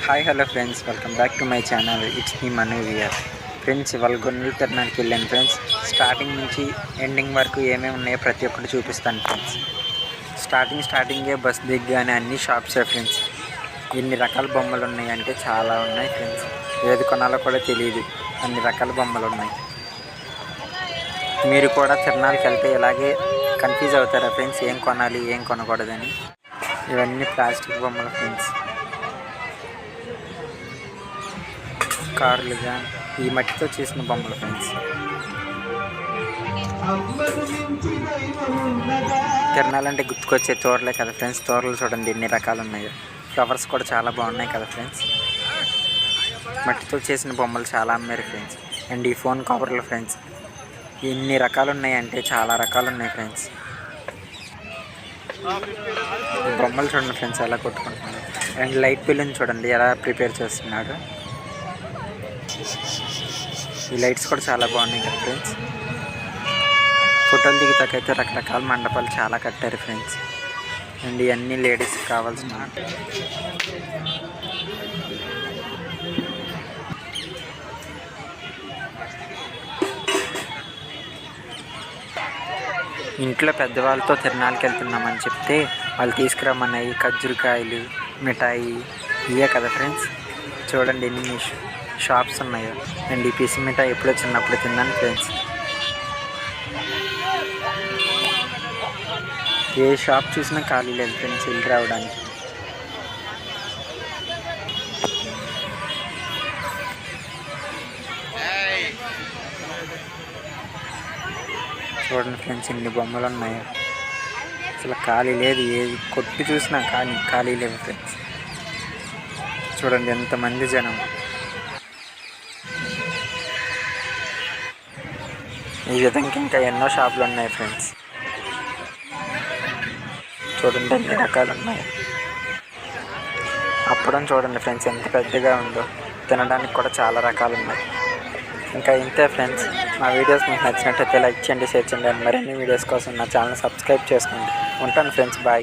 Hi hello friends, welcome back to my channel. It's me Manu Veer. Friends, ఇవాళ గొన్నెల తిరణాలకి వెళ్ళాను friends. Starting నుంచి ending వరకు ఏమేమి ఉన్నాయో ప్రతి ఒక్కటి చూపిస్తాను ఫ్రెండ్స్. స్టార్టింగే బస్ దిగ్గానే అన్ని షాప్సే ఫ్రెండ్స్. ఎన్ని రకాల బొమ్మలు ఉన్నాయంటే చాలా ఉన్నాయి ఫ్రెండ్స్. ఏది కొనాలో కూడా తెలియదు, అన్ని రకాల బొమ్మలు ఉన్నాయి. మీరు కూడా తిరణాలకి వెళ్తే ఇలాగే కన్ఫ్యూజ్ అవుతారా ఫ్రెండ్స్, ఏం కొనాలి ఏం కొనకూడదని. ఇవన్నీ ప్లాస్టిక్ బొమ్మలు ఫ్రెండ్స్. కార్లుగా ఈ మట్టితో చేసిన బొమ్మలు ఫ్రెండ్స్. తిరణాలంటే గుర్తుకొచ్చే తోరలే కదా ఫ్రెండ్స్. తోరలు చూడండి ఎన్ని రకాలు ఉన్నాయో. ఫ్లవర్స్ కూడా చాలా బాగున్నాయి కదా ఫ్రెండ్స్. మట్టితో చేసిన బొమ్మలు చాలా అమ్మారు ఫ్రెండ్స్. అండ్ ఈ ఫోన్ కవర్లు ఫ్రెండ్స్ ఎన్ని రకాలు ఉన్నాయంటే చాలా రకాలు ఉన్నాయి ఫ్రెండ్స్. బొమ్మలు చూడండి ఫ్రెండ్స్ ఎలా కొట్టుకుంటున్నారు. అండ్ లైట్ పిల్లని చూడండి ఎలా ప్రిపేర్ చేస్తున్నాడు. ఈ లైట్స్ కూడా చాలా బాగున్నాయి కదా ఫ్రెండ్స్. ఫోటోలు దిగుతాకైతే రకరకాల మండపాలు చాలా కట్టారు ఫ్రెండ్స్. అండ్ ఇవన్నీ లేడీస్కి కావాల్సిన ఇంట్లో పెద్దవాళ్ళతో తిరణాలకి వెళ్తున్నామని చెప్తే వాళ్ళు తీసుకురమ్మన్నాయి ఖర్జూరకాయలు, మిఠాయి ఇవే కదా ఫ్రెండ్స్. చూడండి ఎన్ని షాప్స్ ఉన్నాయో. అండ్ ఈ పిసి మిఠాయి ఎప్పుడో చిన్నప్పుడు తిన్నాను ఫ్రెండ్స్. ఏ షాప్ చూసినా ఖాళీ లేదు ఫ్రెండ్స్ వెళ్ళి రావడానికి. చూడండి ఫ్రెండ్స్ ఎన్ని బొమ్మలు ఉన్నాయో. అసలు ఖాళీ లేదు, ఏది కొట్టి చూసినా ఖాళీ లేవు ఫ్రెండ్స్. చూడండి ఎంతమంది జనం. ఈ విధంగా ఇంకా ఎన్నో షాపులు ఉన్నాయి ఫ్రెండ్స్. చూడండి ఎన్ని రకాలు ఉన్నాయి. అప్పడం చూడండి ఫ్రెండ్స్ ఎంత పెద్దగా ఉందో. తినడానికి కూడా చాలా రకాలు ఉన్నాయి. ఇంకా ఇంతే ఫ్రెండ్స్. మా వీడియోస్ మీకు నచ్చినట్టయితే లైక్ చేయండి, షేర్ చేయండి. అండ్ మరిన్ని వీడియోస్ కోసం నా ఛానల్ సబ్స్క్రైబ్ చేసుకోండి. ఉంటాను ఫ్రెండ్స్, బాయ్.